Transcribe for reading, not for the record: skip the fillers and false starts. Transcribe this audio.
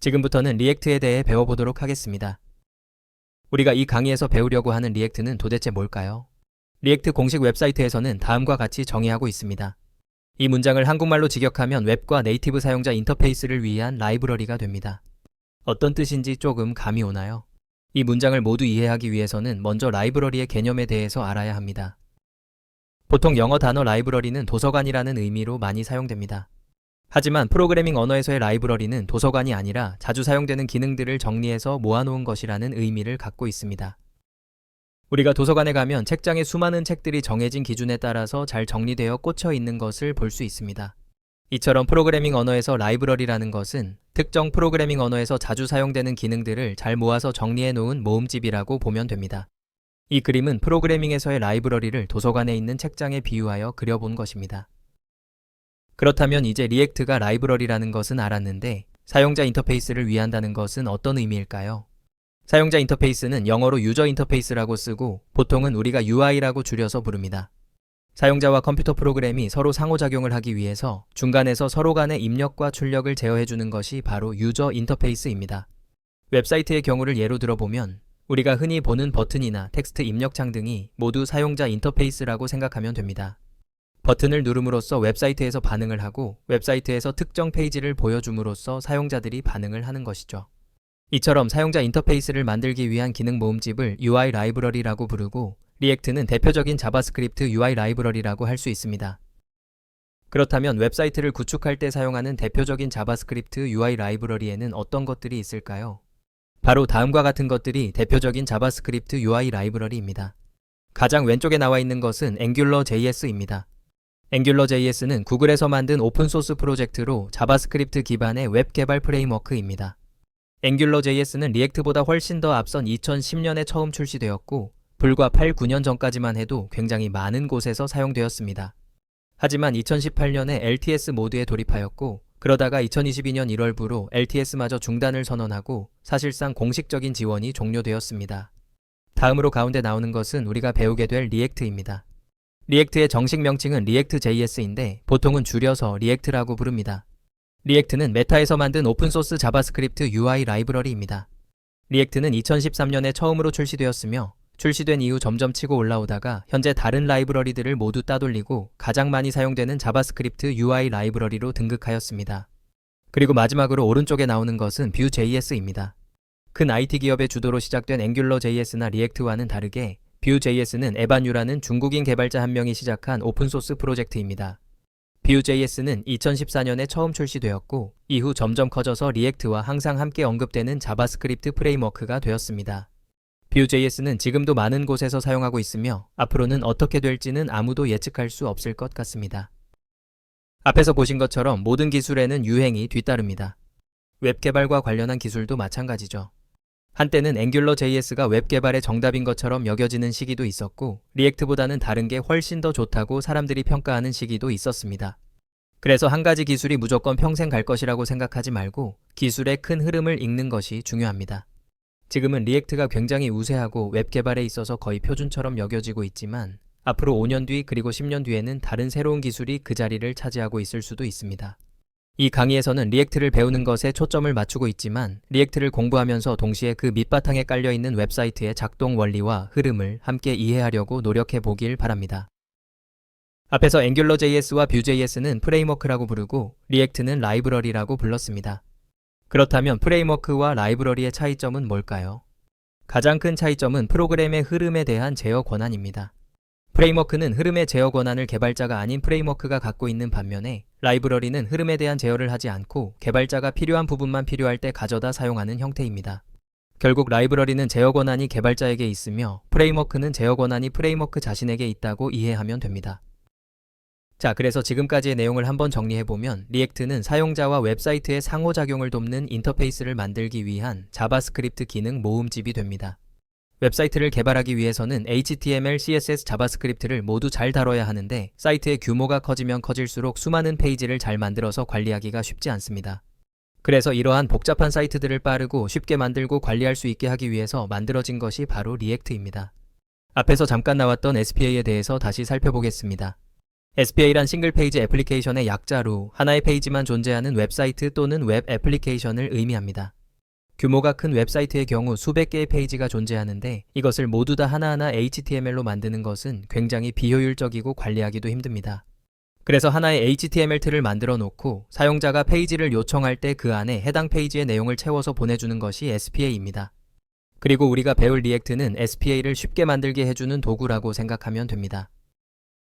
지금부터는 리액트에 대해 배워보도록 하겠습니다. 우리가 이 강의에서 배우려고 하는 리액트는 도대체 뭘까요? 리액트 공식 웹사이트에서는 다음과 같이 정의하고 있습니다. 이 문장을 한국말로 직역하면 웹과 네이티브 사용자 인터페이스를 위한 라이브러리가 됩니다. 어떤 뜻인지 조금 감이 오나요? 이 문장을 모두 이해하기 위해서는 먼저 라이브러리의 개념에 대해서 알아야 합니다. 보통 영어 단어 라이브러리는 도서관이라는 의미로 많이 사용됩니다. 하지만 프로그래밍 언어에서의 라이브러리는 도서관이 아니라 자주 사용되는 기능들을 정리해서 모아놓은 것이라는 의미를 갖고 있습니다. 우리가 도서관에 가면 책장에 수많은 책들이 정해진 기준에 따라서 잘 정리되어 꽂혀 있는 것을 볼 수 있습니다. 이처럼 프로그래밍 언어에서 라이브러리라는 것은 특정 프로그래밍 언어에서 자주 사용되는 기능들을 잘 모아서 정리해 놓은 모음집이라고 보면 됩니다. 이 그림은 프로그래밍에서의 라이브러리를 도서관에 있는 책장에 비유하여 그려본 것입니다. 그렇다면 이제 리액트가 라이브러리라는 것은 알았는데 사용자 인터페이스를 위한다는 것은 어떤 의미일까요? 사용자 인터페이스는 영어로 유저 인터페이스라고 쓰고 보통은 우리가 UI라고 줄여서 부릅니다. 사용자와 컴퓨터 프로그램이 서로 상호작용을 하기 위해서 중간에서 서로 간의 입력과 출력을 제어해주는 것이 바로 유저 인터페이스입니다. 웹사이트의 경우를 예로 들어보면 우리가 흔히 보는 버튼이나 텍스트 입력창 등이 모두 사용자 인터페이스라고 생각하면 됩니다. 버튼을 누름으로써 웹사이트에서 반응을 하고 웹사이트에서 특정 페이지를 보여줌으로써 사용자들이 반응을 하는 것이죠. 이처럼 사용자 인터페이스를 만들기 위한 기능 모음집을 UI 라이브러리라고 부르고 리액트는 대표적인 자바스크립트 UI 라이브러리라고 할 수 있습니다. 그렇다면 웹사이트를 구축할 때 사용하는 대표적인 자바스크립트 UI 라이브러리에는 어떤 것들이 있을까요? 바로 다음과 같은 것들이 대표적인 자바스크립트 UI 라이브러리입니다. 가장 왼쪽에 나와 있는 것은 AngularJS입니다. AngularJS는 구글에서 만든 오픈소스 프로젝트로 자바스크립트 기반의 웹 개발 프레임워크입니다. AngularJS는 리액트보다 훨씬 더 앞선 2010년에 처음 출시되었고 불과 8, 9년 전까지만 해도 굉장히 많은 곳에서 사용되었습니다. 하지만 2018년에 LTS 모드에 돌입하였고 그러다가 2022년 1월부로 LTS마저 중단을 선언하고 사실상 공식적인 지원이 종료되었습니다. 다음으로 가운데 나오는 것은 우리가 배우게 될 리액트입니다. 리액트의 정식 명칭은 리액트.js인데 보통은 줄여서 리액트라고 부릅니다. 리액트는 메타에서 만든 오픈소스 자바스크립트 UI 라이브러리입니다. 리액트는 2013년에 처음으로 출시되었으며 출시된 이후 점점 치고 올라오다가 현재 다른 라이브러리들을 모두 따돌리고 가장 많이 사용되는 자바스크립트 UI 라이브러리로 등극하였습니다. 그리고 마지막으로 오른쪽에 나오는 것은 Vue.js입니다. 큰 IT 기업의 주도로 시작된 AngularJS나 리액트와는 다르게 Vue.js는 에반유라는 중국인 개발자 한 명이 시작한 오픈소스 프로젝트입니다. Vue.js는 2014년에 처음 출시되었고 이후 점점 커져서 리액트와 항상 함께 언급되는 자바스크립트 프레임워크가 되었습니다. Vue.js는 지금도 많은 곳에서 사용하고 있으며 앞으로는 어떻게 될지는 아무도 예측할 수 없을 것 같습니다. 앞에서 보신 것처럼 모든 기술에는 유행이 뒤따릅니다. 웹 개발과 관련한 기술도 마찬가지죠. 한때는 AngularJS가 웹 개발의 정답인 것처럼 여겨지는 시기도 있었고 리액트보다는 다른 게 훨씬 더 좋다고 사람들이 평가하는 시기도 있었습니다. 그래서 한 가지 기술이 무조건 평생 갈 것이라고 생각하지 말고 기술의 큰 흐름을 읽는 것이 중요합니다. 지금은 리액트가 굉장히 우세하고 웹 개발에 있어서 거의 표준처럼 여겨지고 있지만 앞으로 5년 뒤 그리고 10년 뒤에는 다른 새로운 기술이 그 자리를 차지하고 있을 수도 있습니다. 이 강의에서는 리액트를 배우는 것에 초점을 맞추고 있지만 리액트를 공부하면서 동시에 그 밑바탕에 깔려있는 웹사이트의 작동 원리와 흐름을 함께 이해하려고 노력해 보길 바랍니다. 앞에서 AngularJS와 Vue.js는 프레임워크라고 부르고 리액트는 라이브러리라고 불렀습니다. 그렇다면 프레임워크와 라이브러리의 차이점은 뭘까요? 가장 큰 차이점은 프로그램의 흐름에 대한 제어 권한입니다. 프레임워크는 흐름의 제어 권한을 개발자가 아닌 프레임워크가 갖고 있는 반면에 라이브러리는 흐름에 대한 제어를 하지 않고 개발자가 필요한 부분만 필요할 때 가져다 사용하는 형태입니다. 결국 라이브러리는 제어 권한이 개발자에게 있으며 프레임워크는 제어 권한이 프레임워크 자신에게 있다고 이해하면 됩니다. 자, 그래서 지금까지의 내용을 한번 정리해보면 리액트는 사용자와 웹사이트의 상호작용을 돕는 인터페이스를 만들기 위한 자바스크립트 기능 모음집이 됩니다. 웹사이트를 개발하기 위해서는 HTML, CSS, 자바스크립트를 모두 잘 다뤄야 하는데 사이트의 규모가 커지면 커질수록 수많은 페이지를 잘 만들어서 관리하기가 쉽지 않습니다. 그래서 이러한 복잡한 사이트들을 빠르고 쉽게 만들고 관리할 수 있게 하기 위해서 만들어진 것이 바로 리액트입니다. 앞에서 잠깐 나왔던 SPA에 대해서 다시 살펴보겠습니다. SPA란 싱글 페이지 애플리케이션의 약자로 하나의 페이지만 존재하는 웹사이트 또는 웹 애플리케이션을 의미합니다. 규모가 큰 웹사이트의 경우 수백 개의 페이지가 존재하는데 이것을 모두 다 하나하나 HTML로 만드는 것은 굉장히 비효율적이고 관리하기도 힘듭니다. 그래서 하나의 HTML 틀을 만들어 놓고 사용자가 페이지를 요청할 때 그 안에 해당 페이지의 내용을 채워서 보내주는 것이 SPA입니다. 그리고 우리가 배울 리액트는 SPA를 쉽게 만들게 해주는 도구라고 생각하면 됩니다.